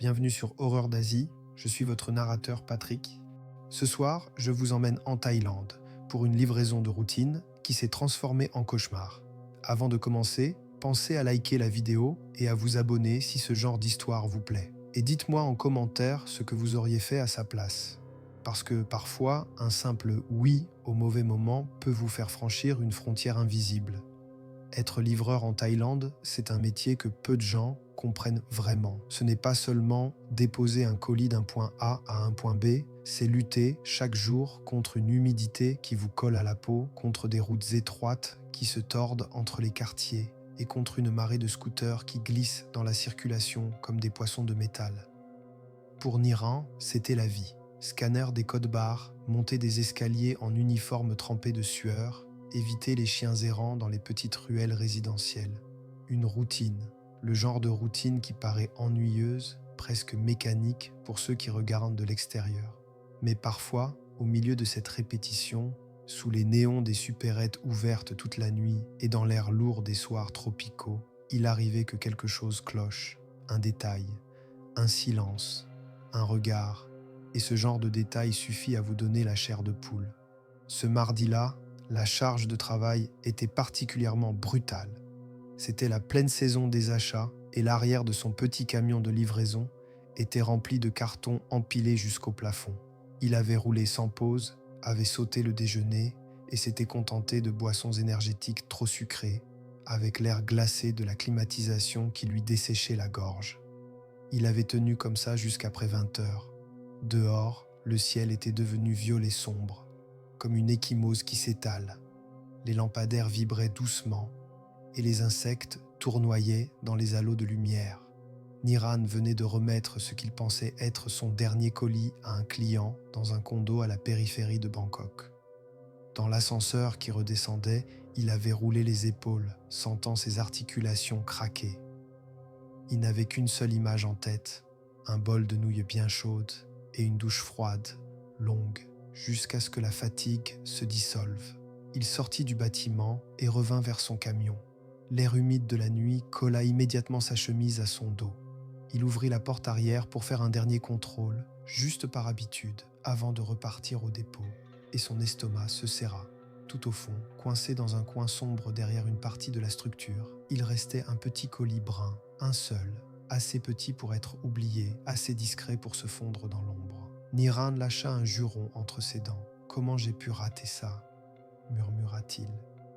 bienvenue sur Horreur d'Asie, je suis votre narrateur Patrick. Ce soir, je vous emmène en Thaïlande pour une livraison de routine qui s'est transformée en cauchemar. Avant de commencer, pensez à liker la vidéo et à vous abonner si ce genre d'histoire vous plaît. Et dites-moi en commentaire ce que vous auriez fait à sa place. Parce que parfois, un simple « oui » au mauvais moment peut vous faire franchir une frontière invisible. Être livreur en Thaïlande, c'est un métier que peu de gens comprennent vraiment. Ce n'est pas seulement déposer un colis d'un point A à un point B, c'est lutter chaque jour contre une humidité qui vous colle à la peau, contre des routes étroites qui se tordent entre les quartiers et contre une marée de scooters qui glissent dans la circulation comme des poissons de métal. Pour Niran, c'était la vie. Scanner des codes barres, monter des escaliers en uniforme trempé de sueur, éviter les chiens errants dans les petites ruelles résidentielles. Une routine, le genre de routine qui paraît ennuyeuse, presque mécanique pour ceux qui regardent de l'extérieur. Mais parfois, au milieu de cette répétition, sous les néons des supérettes ouvertes toute la nuit et dans l'air lourd des soirs tropicaux, il arrivait que quelque chose cloche, un détail, un silence, un regard, et ce genre de détail suffit à vous donner la chair de poule. Ce mardi-là, la charge de travail était particulièrement brutale. C'était la pleine saison des achats et l'arrière de son petit camion de livraison était rempli de cartons empilés jusqu'au plafond. Il avait roulé sans pause, avait sauté le déjeuner et s'était contenté de boissons énergétiques trop sucrées, avec l'air glacé de la climatisation qui lui desséchait la gorge. Il avait tenu comme ça jusqu'après 20 heures. Dehors, le ciel était devenu violet sombre, comme une ecchymose qui s'étale. Les lampadaires vibraient doucement et les insectes tournoyaient dans les halos de lumière. Niran venait de remettre ce qu'il pensait être son dernier colis à un client dans un condo à la périphérie de Bangkok. Dans l'ascenseur qui redescendait, il avait roulé les épaules, sentant ses articulations craquer. Il n'avait qu'une seule image en tête, un bol de nouilles bien chaudes et une douche froide, longue, jusqu'à ce que la fatigue se dissolve. Il sortit du bâtiment et revint vers son camion. L'air humide de la nuit colla immédiatement sa chemise à son dos. Il ouvrit la porte arrière pour faire un dernier contrôle, juste par habitude, avant de repartir au dépôt, et son estomac se serra. Tout au fond, coincé dans un coin sombre derrière une partie de la structure, il restait un petit colis brun, un seul, assez petit pour être oublié, assez discret pour se fondre dans l'ombre. Niran lâcha un juron entre ses dents. « Comment j'ai pu rater ça ?» murmura-t-il.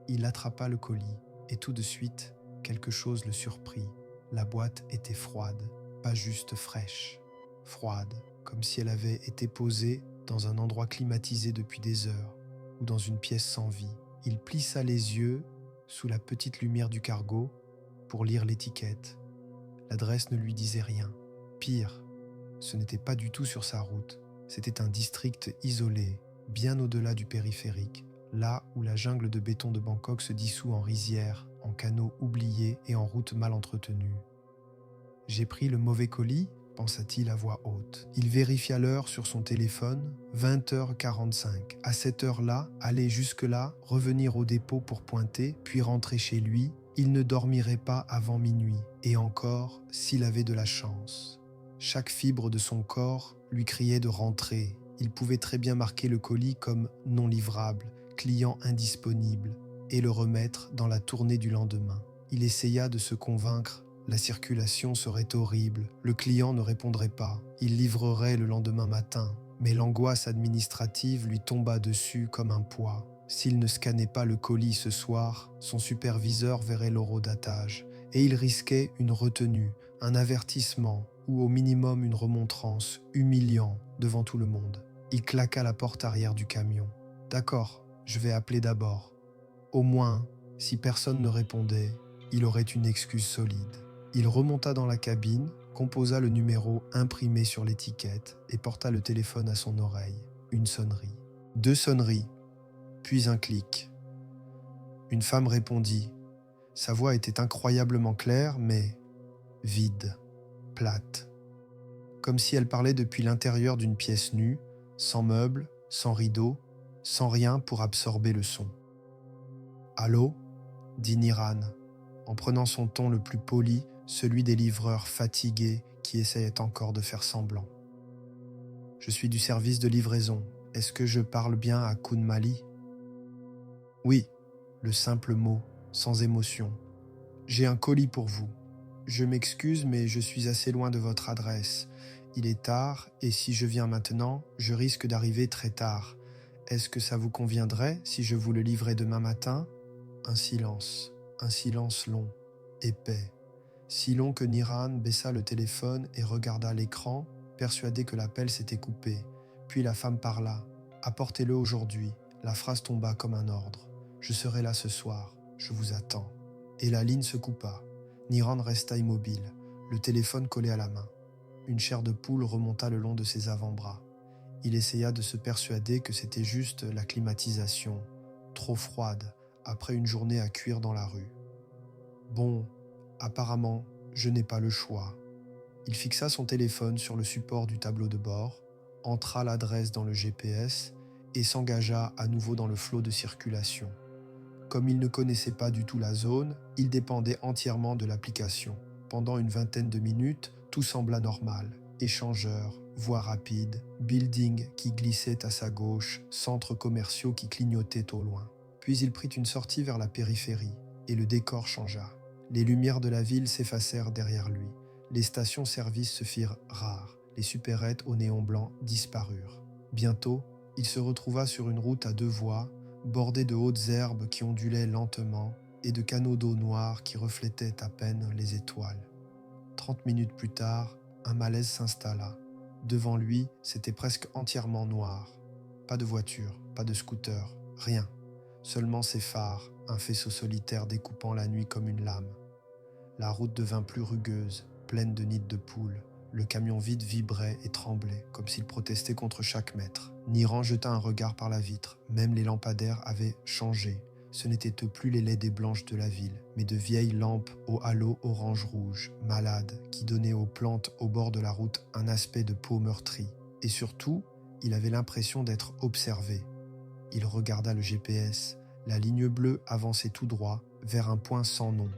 Il attrapa le colis et tout de suite, quelque chose le surprit. La boîte était froide, pas juste fraîche. Froide, comme si elle avait été posée dans un endroit climatisé depuis des heures ou dans une pièce sans vie. Il plissa les yeux sous la petite lumière du cargo pour lire l'étiquette. L'adresse ne lui disait rien. Pire, ce n'était pas du tout sur sa route. C'était un district isolé, bien au-delà du périphérique, là où la jungle de béton de Bangkok se dissout en rizières, en canaux oubliés et en routes mal entretenues. « J'ai pris le mauvais colis ?» pensa-t-il à voix haute. Il vérifia l'heure sur son téléphone, 20h45. À cette heure-là, aller jusque-là, revenir au dépôt pour pointer, puis rentrer chez lui, il ne dormirait pas avant minuit, et encore s'il avait de la chance. Chaque fibre de son corps lui criait de rentrer. Il pouvait très bien marquer le colis comme non livrable, client indisponible, et le remettre dans la tournée du lendemain. Il essaya de se convaincre. La circulation serait horrible, le client ne répondrait pas, il livrerait le lendemain matin, mais l'angoisse administrative lui tomba dessus comme un poids. S'il ne scannait pas le colis ce soir, son superviseur verrait l'horodatage, et il risquait une retenue, un avertissement, ou au minimum une remontrance, humiliant devant tout le monde. Il claqua la porte arrière du camion. « D'accord, je vais appeler d'abord. » Au moins, si personne ne répondait, il aurait une excuse solide. Il remonta dans la cabine, composa le numéro imprimé sur l'étiquette et porta le téléphone à son oreille. Une sonnerie. 2 sonneries, puis un clic. Une femme répondit. Sa voix était incroyablement claire, mais vide, plate. Comme si elle parlait depuis l'intérieur d'une pièce nue, sans meubles, sans rideaux, sans rien pour absorber le son. « Allô ?» dit Niran, en prenant son ton le plus poli, celui des livreurs fatigués qui essayait encore de faire semblant. « Je suis du service de livraison. Est-ce que je parle bien à Kun Mali ?»« Oui, le simple mot, sans émotion. J'ai un colis pour vous. Je m'excuse, mais je suis assez loin de votre adresse. Il est tard, et si je viens maintenant, je risque d'arriver très tard. Est-ce que ça vous conviendrait si je vous le livrais demain matin ?» Un silence long, épais. Si long que Niran baissa le téléphone et regarda l'écran, persuadé que l'appel s'était coupé. Puis la femme parla. « Apportez-le aujourd'hui. » La phrase tomba comme un ordre. « Je serai là ce soir. Je vous attends. » Et la ligne se coupa. Niran resta immobile, le téléphone collé à la main. Une chair de poule remonta le long de ses avant-bras. Il essaya de se persuader que c'était juste la climatisation, trop froide, après une journée à cuire dans la rue. Bon, apparemment, je n'ai pas le choix. Il fixa son téléphone sur le support du tableau de bord, entra l'adresse dans le GPS et s'engagea à nouveau dans le flot de circulation. Comme il ne connaissait pas du tout la zone, il dépendait entièrement de l'application. Pendant une vingtaine de minutes, tout sembla normal. Échangeurs, voies rapides, buildings qui glissaient à sa gauche, centres commerciaux qui clignotaient au loin. Puis il prit une sortie vers la périphérie, et le décor changea. Les lumières de la ville s'effacèrent derrière lui. Les stations-service se firent rares. Les supérettes au néon blanc disparurent. Bientôt, il se retrouva sur une route à 2 voies, bordée de hautes herbes qui ondulaient lentement et de canaux d'eau noirs qui reflétaient à peine les étoiles. 30 minutes plus tard, un malaise s'installa. Devant lui, c'était presque entièrement noir. Pas de voiture, pas de scooter, rien. Seulement ses phares, un faisceau solitaire découpant la nuit comme une lame. La route devint plus rugueuse, pleine de nids de poules. Le camion vide vibrait et tremblait, comme s'il protestait contre chaque mètre. Niran jeta un regard par la vitre. Même les lampadaires avaient changé. Ce n'étaient plus les LED blanches de la ville, mais de vieilles lampes au halo orange-rouge, malades, qui donnaient aux plantes au bord de la route un aspect de peau meurtrie. Et surtout, il avait l'impression d'être observé. Il regarda le GPS. La ligne bleue avançait tout droit vers un point sans nom.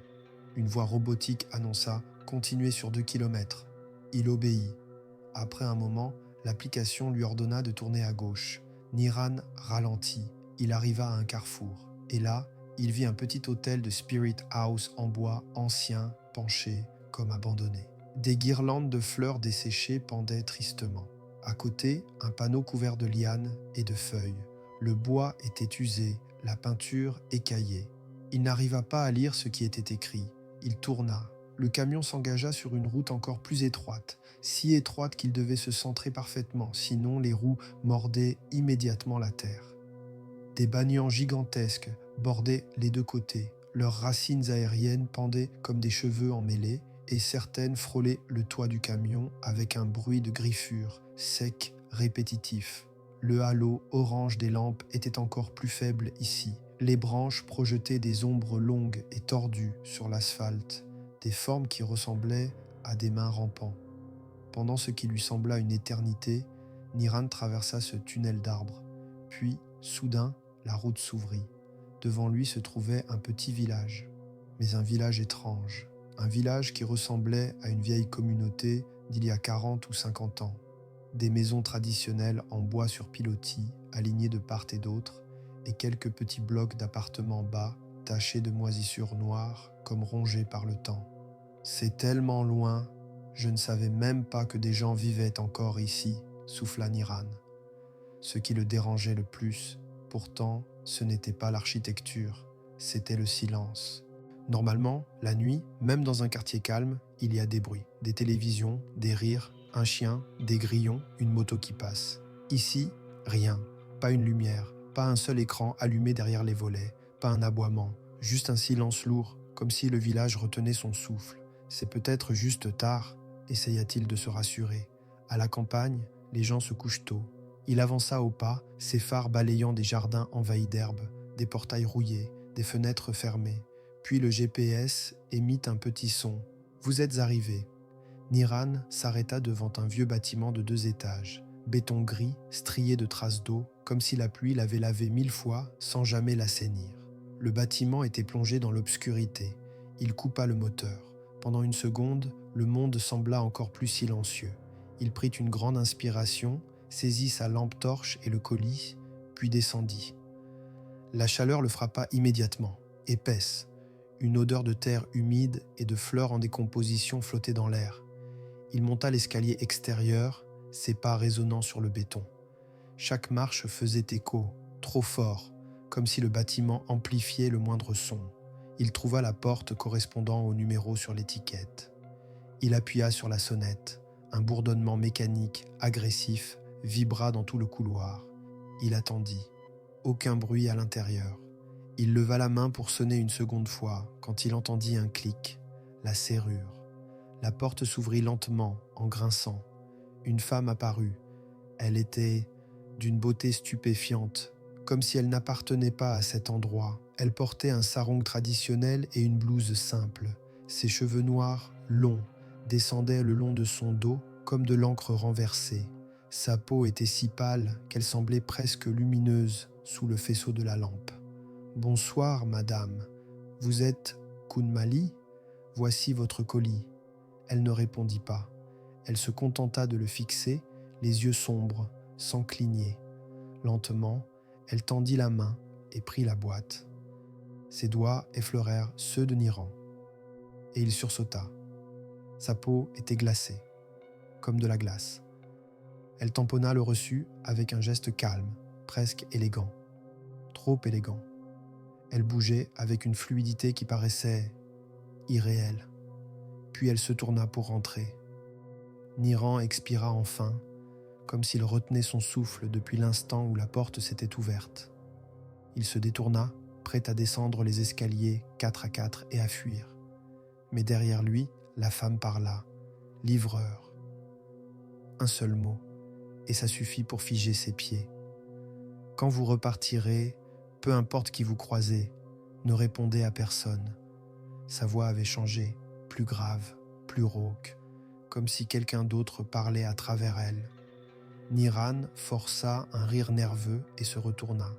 Une voix robotique annonça « Continuez sur 2 kilomètres ». Il obéit. Après un moment, l'application lui ordonna de tourner à gauche. Niran ralentit. Il arriva à un carrefour. Et là, il vit un petit hôtel de Spirit House en bois ancien, penché, comme abandonné. Des guirlandes de fleurs desséchées pendaient tristement. À côté, un panneau couvert de lianes et de feuilles. Le bois était usé, la peinture écaillée. Il n'arriva pas à lire ce qui était écrit. Il tourna. Le camion s'engagea sur une route encore plus étroite, si étroite qu'il devait se centrer parfaitement, sinon les roues mordaient immédiatement la terre. Des banians gigantesques bordaient les 2 côtés. Leurs racines aériennes pendaient comme des cheveux emmêlés et certaines frôlaient le toit du camion avec un bruit de griffures, sec, répétitif. Le halo orange des lampes était encore plus faible ici. Les branches projetaient des ombres longues et tordues sur l'asphalte, des formes qui ressemblaient à des mains rampant. Pendant ce qui lui sembla une éternité, Niran traversa ce tunnel d'arbres. Puis, soudain, la route s'ouvrit. Devant lui se trouvait un petit village, mais un village étrange. Un village qui ressemblait à une vieille communauté d'il y a 40 ou 50 ans. Des maisons traditionnelles en bois sur pilotis, alignées de part et d'autre, et quelques petits blocs d'appartements bas, tachés de moisissures noires, comme rongés par le temps. C'est tellement loin, je ne savais même pas que des gens vivaient encore ici, souffla Niran. Ce qui le dérangeait le plus, pourtant, ce n'était pas l'architecture, c'était le silence. Normalement, la nuit, même dans un quartier calme, il y a des bruits, des télévisions, des rires, un chien, des grillons, une moto qui passe. Ici, rien, pas une lumière, pas un seul écran allumé derrière les volets, pas un aboiement, juste un silence lourd, comme si le village retenait son souffle. C'est peut-être juste tard, essaya-t-il de se rassurer. À la campagne, les gens se couchent tôt. Il avança au pas, ses phares balayant des jardins envahis d'herbe, des portails rouillés, des fenêtres fermées. Puis le GPS émit un petit son. « Vous êtes arrivés ». Niran s'arrêta devant un vieux bâtiment de 2 étages, béton gris, strié de traces d'eau, comme si la pluie l'avait lavé 1000 fois sans jamais l'assainir. Le bâtiment était plongé dans l'obscurité. Il coupa le moteur. Pendant une seconde, le monde sembla encore plus silencieux. Il prit une grande inspiration, saisit sa lampe torche et le colis, puis descendit. La chaleur le frappa immédiatement, épaisse. Une odeur de terre humide et de fleurs en décomposition flottait dans l'air. Il monta l'escalier extérieur, ses pas résonnant sur le béton. Chaque marche faisait écho, trop fort, comme si le bâtiment amplifiait le moindre son. Il trouva la porte correspondant au numéro sur l'étiquette. Il appuya sur la sonnette. Un bourdonnement mécanique, agressif, vibra dans tout le couloir. Il attendit. Aucun bruit à l'intérieur. Il leva la main pour sonner une seconde fois quand il entendit un clic, la serrure. La porte s'ouvrit lentement, en grinçant. Une femme apparut. Elle était d'une beauté stupéfiante, comme si elle n'appartenait pas à cet endroit. Elle portait un sarong traditionnel et une blouse simple. Ses cheveux noirs, longs, descendaient le long de son dos comme de l'encre renversée. Sa peau était si pâle qu'elle semblait presque lumineuse sous le faisceau de la lampe. « Bonsoir, madame. Vous êtes Kunmali ? Voici votre colis. » Elle ne répondit pas. Elle se contenta de le fixer, les yeux sombres, sans cligner. Lentement, elle tendit la main et prit la boîte. Ses doigts effleurèrent ceux de Niran. Et il sursauta. Sa peau était glacée, comme de la glace. Elle tamponna le reçu avec un geste calme, presque élégant. Trop élégant. Elle bougeait avec une fluidité qui paraissait irréelle. Puis elle se tourna pour rentrer. Niran expira enfin, comme s'il retenait son souffle depuis l'instant où la porte s'était ouverte. Il se détourna, prêt à descendre les escaliers 4 à 4 et à fuir. Mais derrière lui, la femme parla. « Livreur ». Un seul mot, et ça suffit pour figer ses pieds. Quand vous repartirez, peu importe qui vous croisez, ne répondez à personne. Sa voix avait changé, plus grave, plus rauque, comme si quelqu'un d'autre parlait à travers elle. Niran força un rire nerveux et se retourna.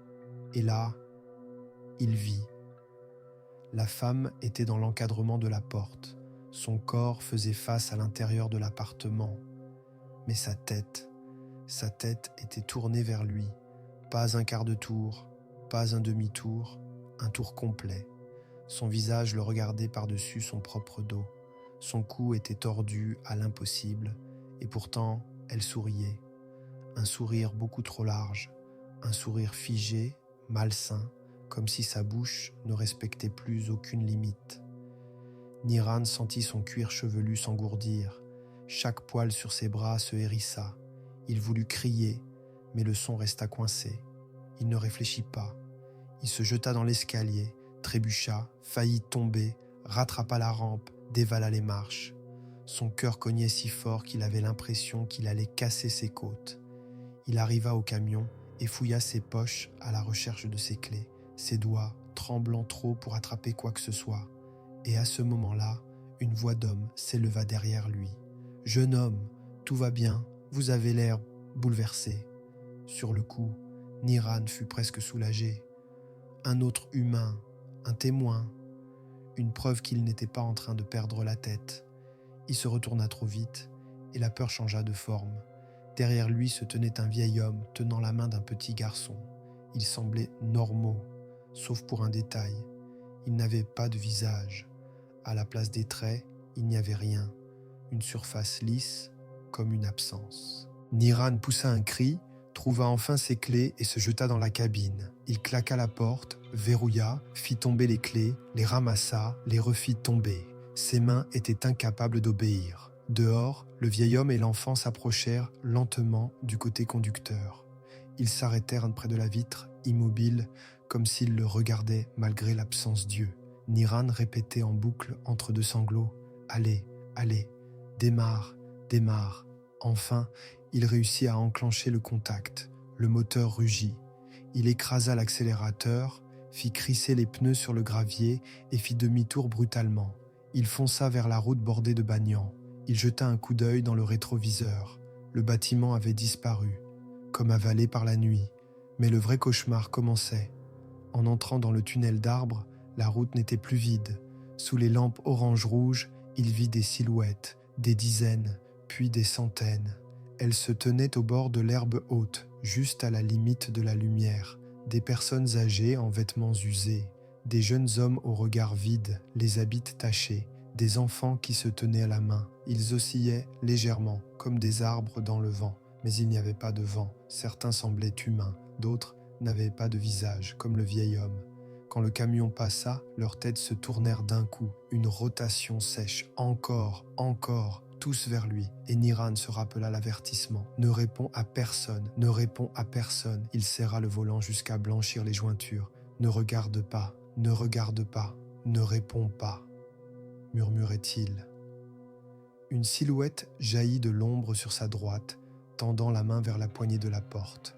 Et là, il vit. La femme était dans l'encadrement de la porte. Son corps faisait face à l'intérieur de l'appartement. Mais sa tête était tournée vers lui. Pas un quart de tour, pas un demi-tour, un tour complet. Son visage le regardait par-dessus son propre dos. Son cou était tordu à l'impossible, et pourtant, elle souriait. Un sourire beaucoup trop large, un sourire figé, malsain, comme si sa bouche ne respectait plus aucune limite. Niran sentit son cuir chevelu s'engourdir. Chaque poil sur ses bras se hérissa. Il voulut crier, mais le son resta coincé. Il ne réfléchit pas. Il se jeta dans l'escalier, trébucha, faillit tomber, rattrapa la rampe, dévala les marches. Son cœur cognait si fort qu'il avait l'impression qu'il allait casser ses côtes. Il arriva au camion et fouilla ses poches à la recherche de ses clés, ses doigts tremblant trop pour attraper quoi que ce soit. Et à ce moment-là, une voix d'homme s'éleva derrière lui. « Jeune homme, tout va bien, vous avez l'air bouleversé. » Sur le coup, Niran fut presque soulagé. Un autre humain, un témoin, une preuve qu'il n'était pas en train de perdre la tête. Il se retourna trop vite et la peur changea de forme. Derrière lui se tenait un vieil homme tenant la main d'un petit garçon. Ils semblaient normaux, sauf pour un détail. Ils n'avaient pas de visage. À la place des traits, il n'y avait rien. Une surface lisse, comme une absence. Niran poussa un cri, trouva enfin ses clés et se jeta dans la cabine. Il claqua la porte, verrouilla, fit tomber les clés, les ramassa, les refit tomber. Ses mains étaient incapables d'obéir. Dehors, le vieil homme et l'enfant s'approchèrent lentement du côté conducteur. Ils s'arrêtèrent près de la vitre, immobiles, comme s'ils le regardaient malgré l'absence d'yeux. Niran répétait en boucle entre deux sanglots « Allez, allez, démarre, démarre ». Enfin, il réussit à enclencher le contact. Le moteur rugit. Il écrasa l'accélérateur, fit crisser les pneus sur le gravier et fit demi-tour brutalement. Il fonça vers la route bordée de banians. Il jeta un coup d'œil dans le rétroviseur. Le bâtiment avait disparu, comme avalé par la nuit. Mais le vrai cauchemar commençait. En entrant dans le tunnel d'arbres, la route n'était plus vide. Sous les lampes orange-rouge, Il vit des silhouettes, des dizaines, puis des centaines. Elles se tenaient au bord de l'herbe haute, juste à la limite de la lumière. Des personnes âgées en vêtements usés, des jeunes hommes au regard vide, les habits tachés, des enfants qui se tenaient à la main. Ils oscillaient légèrement, comme des arbres dans le vent. Mais il n'y avait pas de vent. Certains semblaient humains, d'autres n'avaient pas de visage, comme le vieil homme. Quand le camion passa, leurs têtes se tournèrent d'un coup. Une rotation sèche, encore, tous vers lui. Et Niran se rappela l'avertissement. Ne réponds à personne, ne réponds à personne. Il serra le volant jusqu'à blanchir les jointures. Ne regarde pas, ne regarde pas, ne réponds pas, murmurait-il. Une silhouette jaillit de l'ombre sur sa droite, tendant la main vers la poignée de la porte.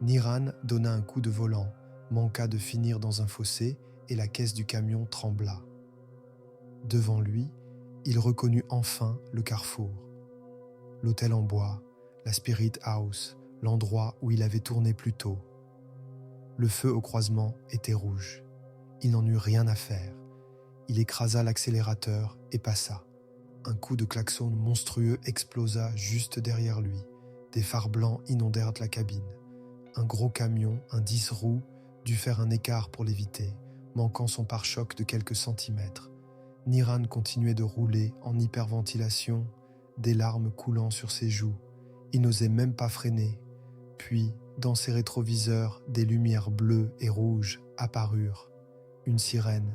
Niran donna un coup de volant, manqua de finir dans un fossé et la caisse du camion trembla. Devant lui, il reconnut enfin le carrefour. L'hôtel en bois, la Spirit House, l'endroit où il avait tourné plus tôt. Le feu au croisement était rouge. Il n'en eut rien à faire. Il écrasa l'accélérateur et passa. Un coup de klaxon monstrueux explosa juste derrière lui. Des phares blancs inondèrent la cabine. Un gros camion, un 10 roues, dut faire un écart pour l'éviter, manquant son pare-choc de quelques centimètres. Niran continuait de rouler en hyperventilation, des larmes coulant sur ses joues. Il n'osait même pas freiner. Puis, dans ses rétroviseurs, des lumières bleues et rouges apparurent. Une sirène,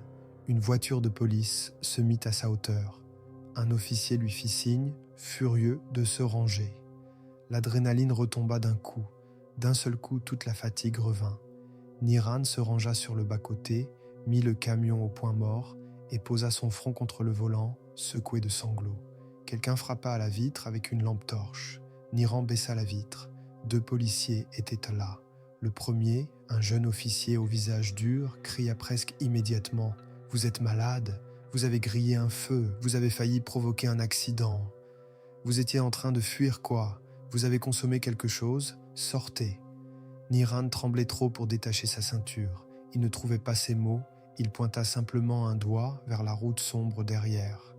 une voiture de police se mit à sa hauteur. Un officier lui fit signe, furieux, de se ranger. L'adrénaline retomba d'un coup. D'un seul coup, toute la fatigue revint. Niran se rangea sur le bas-côté, mit le camion au point mort et posa son front contre le volant, secoué de sanglots. Quelqu'un frappa à la vitre avec une lampe torche. Niran baissa la vitre. 2 policiers étaient là. Le premier, un jeune officier au visage dur, cria presque immédiatement « Vous êtes malade ? Vous avez grillé un feu, vous avez failli provoquer un accident. Vous étiez en train de fuir quoi ? Vous avez consommé quelque chose ? Sortez !» Niran tremblait trop pour détacher sa ceinture. Il ne trouvait pas ses mots, il pointa simplement un doigt vers la route sombre derrière.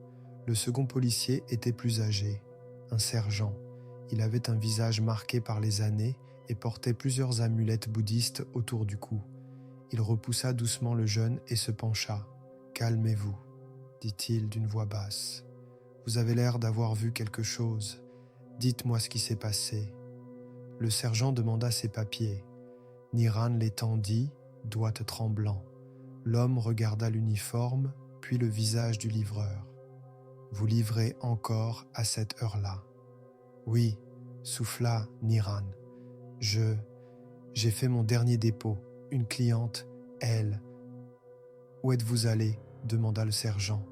Le second policier était plus âgé, un sergent. Il avait un visage marqué par les années et portait plusieurs amulettes bouddhistes autour du cou. Il repoussa doucement le jeune et se pencha. « Calmez-vous », dit-il d'une voix basse. « Vous avez l'air d'avoir vu quelque chose. Dites-moi ce qui s'est passé. » Le sergent demanda ses papiers. Niran les tendit, doigts tremblants. L'homme regarda l'uniforme, puis le visage du livreur. « Vous livrez encore à cette heure-là. »« Oui, » souffla Niran. « J'ai fait mon dernier dépôt. Une cliente, elle. »« Où êtes-vous allé ?» demanda le sergent.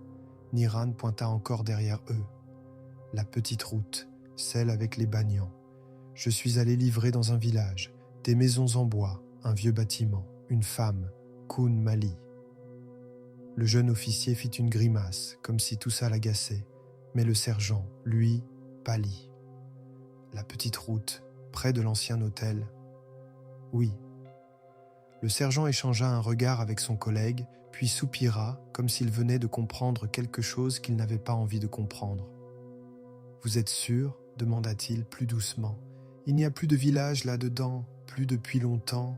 Niran pointa encore derrière eux. « La petite route, celle avec les bagnans. Je suis allé livrer dans un village, des maisons en bois, un vieux bâtiment, une femme, Kun Mali. » Le jeune officier fit une grimace, comme si tout ça l'agaçait, mais le sergent, lui, pâlit. « La petite route, près de l'ancien hôtel. »« Oui. » Le sergent échangea un regard avec son collègue, puis soupira, comme s'il venait de comprendre quelque chose qu'il n'avait pas envie de comprendre. « Vous êtes sûr ?» demanda-t-il plus doucement. « Il n'y a plus de village là-dedans, plus depuis longtemps. »«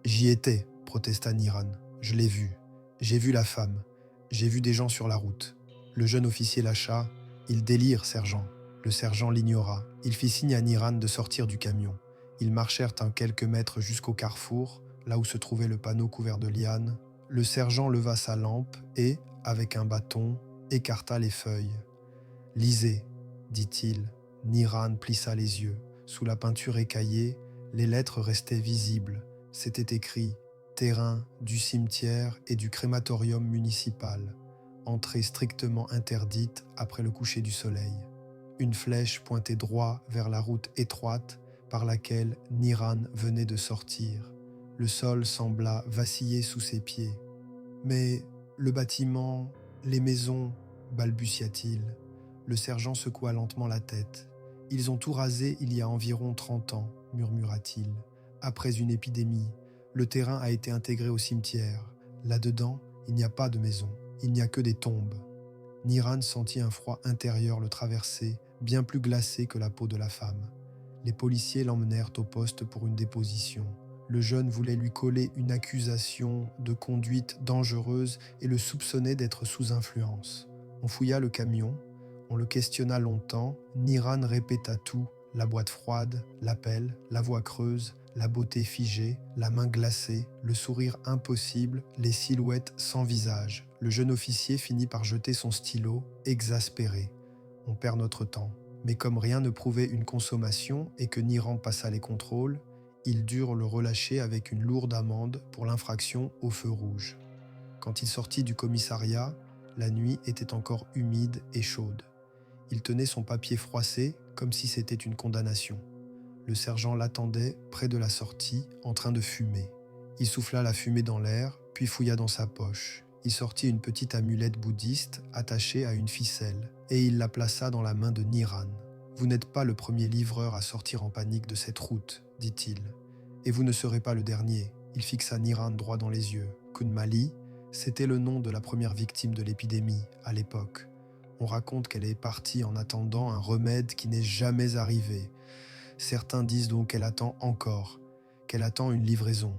J'y étais, » protesta Niran. « Je l'ai vu. J'ai vu la femme. J'ai vu des gens sur la route. » Le jeune officier lâcha. « Il délire, sergent. » Le sergent l'ignora. Il fit signe à Niran de sortir du camion. Ils marchèrent un quelques mètres jusqu'au carrefour, là où se trouvait le panneau couvert de lianes. Le sergent leva sa lampe et, avec un bâton, écarta les feuilles. « Lisez, » dit-il. Niran plissa les yeux. Sous la peinture écaillée, les lettres restaient visibles. C'était écrit « Terrain du cimetière et du crématorium municipal. Entrée strictement interdite après le coucher du soleil. » Une flèche pointait droit vers la route étroite par laquelle Niran venait de sortir. Le sol sembla vaciller sous ses pieds. « Mais le bâtiment, les maisons, balbutia-t-il. Le sergent secoua lentement la tête. « Ils ont tout rasé il y a environ 30 ans, murmura-t-il. Après une épidémie, le terrain a été intégré au cimetière. Là-dedans, il n'y a pas de maison, il n'y a que des tombes. » Niran sentit un froid intérieur le traverser, bien plus glacé que la peau de la femme. Les policiers l'emmenèrent au poste pour une déposition. Le jeune voulait lui coller une accusation de conduite dangereuse et le soupçonnait d'être sous influence. On fouilla le camion, on le questionna longtemps, Niran répéta tout, la boîte froide, l'appel, la voix creuse, la beauté figée, la main glacée, le sourire impossible, les silhouettes sans visage. Le jeune officier finit par jeter son stylo, exaspéré. On perd notre temps. Mais comme rien ne prouvait une consommation et que Niran passa les contrôles, ils durent le relâcher avec une lourde amende pour l'infraction au feu rouge. Quand il sortit du commissariat, la nuit était encore humide et chaude. Il tenait son papier froissé comme si c'était une condamnation. Le sergent l'attendait près de la sortie, en train de fumer. Il souffla la fumée dans l'air, puis fouilla dans sa poche. Il sortit une petite amulette bouddhiste attachée à une ficelle, et il la plaça dans la main de Niran. « Vous n'êtes pas le premier livreur à sortir en panique de cette route, dit-il. Et vous ne serez pas le dernier. » Il fixa Niran droit dans les yeux. Kunmali, c'était le nom de la première victime de l'épidémie, à l'époque. On raconte qu'elle est partie en attendant un remède qui n'est jamais arrivé. Certains disent donc qu'elle attend encore, qu'elle attend une livraison.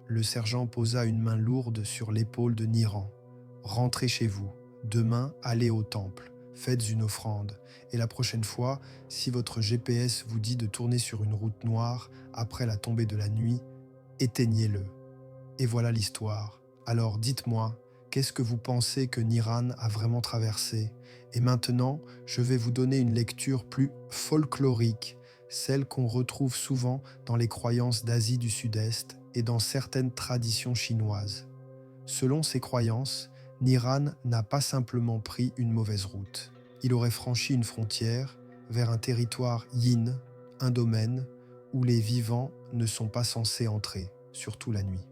Le sergent posa une main lourde sur l'épaule de Niran. « Rentrez chez vous. Demain, allez au temple. Faites une offrande. Et la prochaine fois, si votre GPS vous dit de tourner sur une route noire après la tombée de la nuit, éteignez-le. » Et voilà l'histoire. Alors dites-moi, qu'est-ce que vous pensez que Niran a vraiment traversé? Et maintenant, je vais vous donner une lecture plus folklorique, celle qu'on retrouve souvent dans les croyances d'Asie du Sud-Est et dans certaines traditions chinoises. Selon ces croyances, Niran n'a pas simplement pris une mauvaise route. Il aurait franchi une frontière vers un territoire yin, un domaine où les vivants ne sont pas censés entrer, surtout la nuit.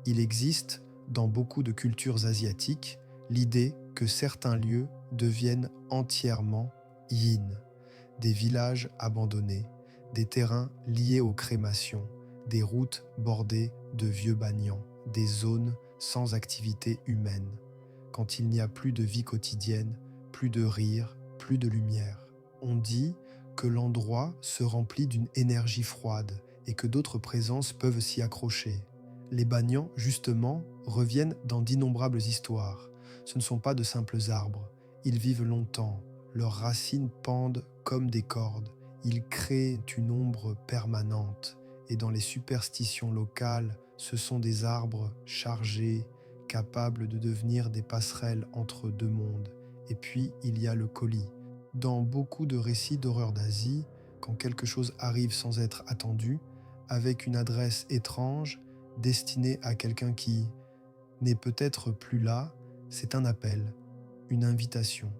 Il existe, dans beaucoup de cultures asiatiques, l'idée que certains lieux deviennent entièrement yin, des villages abandonnés, des terrains liés aux crémations, des routes bordées de vieux banians, des zones sans activité humaine, quand il n'y a plus de vie quotidienne, plus de rire, plus de lumière. On dit que l'endroit se remplit d'une énergie froide et que d'autres présences peuvent s'y accrocher. Les banians, justement, reviennent dans d'innombrables histoires. Ce ne sont pas de simples arbres. Ils vivent longtemps. Leurs racines pendent comme des cordes. Ils créent une ombre permanente. Et dans les superstitions locales, ce sont des arbres chargés, capables de devenir des passerelles entre deux mondes. Et puis, il y a le colis. Dans beaucoup de récits d'horreur d'Asie, quand quelque chose arrive sans être attendu, avec une adresse étrange, destinée à quelqu'un qui n'est peut-être plus là, c'est un appel, une invitation.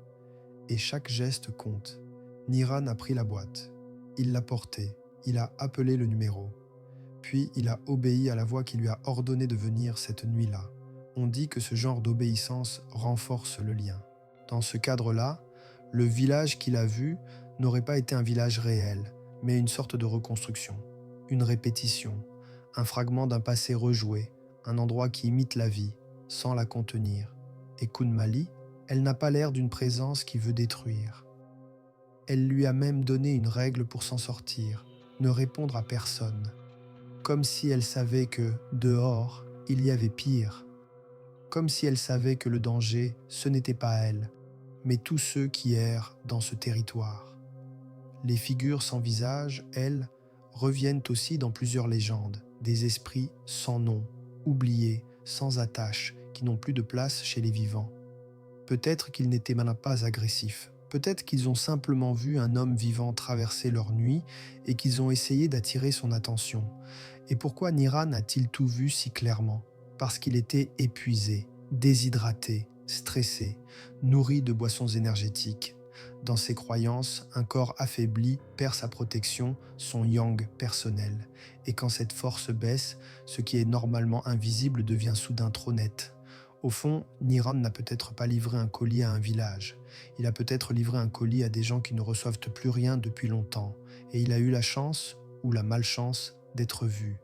Et chaque geste compte. Niran a pris la boîte. Il l'a portée. Il a appelé le numéro. Puis il a obéi à la voix qui lui a ordonné de venir cette nuit-là. On dit que ce genre d'obéissance renforce le lien. Dans ce cadre-là, le village qu'il a vu n'aurait pas été un village réel, mais une sorte de reconstruction, une répétition, un fragment d'un passé rejoué, un endroit qui imite la vie, sans la contenir. Et Kunmali, elle n'a pas l'air d'une présence qui veut détruire. Elle lui a même donné une règle pour s'en sortir, ne répondre à personne, comme si elle savait que, dehors, il y avait pire, comme si elle savait que le danger, ce n'était pas elle, mais tous ceux qui errent dans ce territoire. Les figures sans visage, elles, reviennent aussi dans plusieurs légendes, des esprits sans nom, oubliés, sans attache, qui n'ont plus de place chez les vivants. Peut-être qu'ils n'étaient même pas agressifs. Peut-être qu'ils ont simplement vu un homme vivant traverser leur nuit et qu'ils ont essayé d'attirer son attention. Et pourquoi Niran a-t-il tout vu si clairement? Parce qu'il était épuisé, déshydraté, stressé, nourri de boissons énergétiques. Dans ses croyances, un corps affaibli perd sa protection, son yang personnel. Et quand cette force baisse, ce qui est normalement invisible devient soudain trop net. Au fond, Niran n'a peut-être pas livré un colis à un village. Il a peut-être livré un colis à des gens qui ne reçoivent plus rien depuis longtemps. Et il a eu la chance, ou la malchance, d'être vu.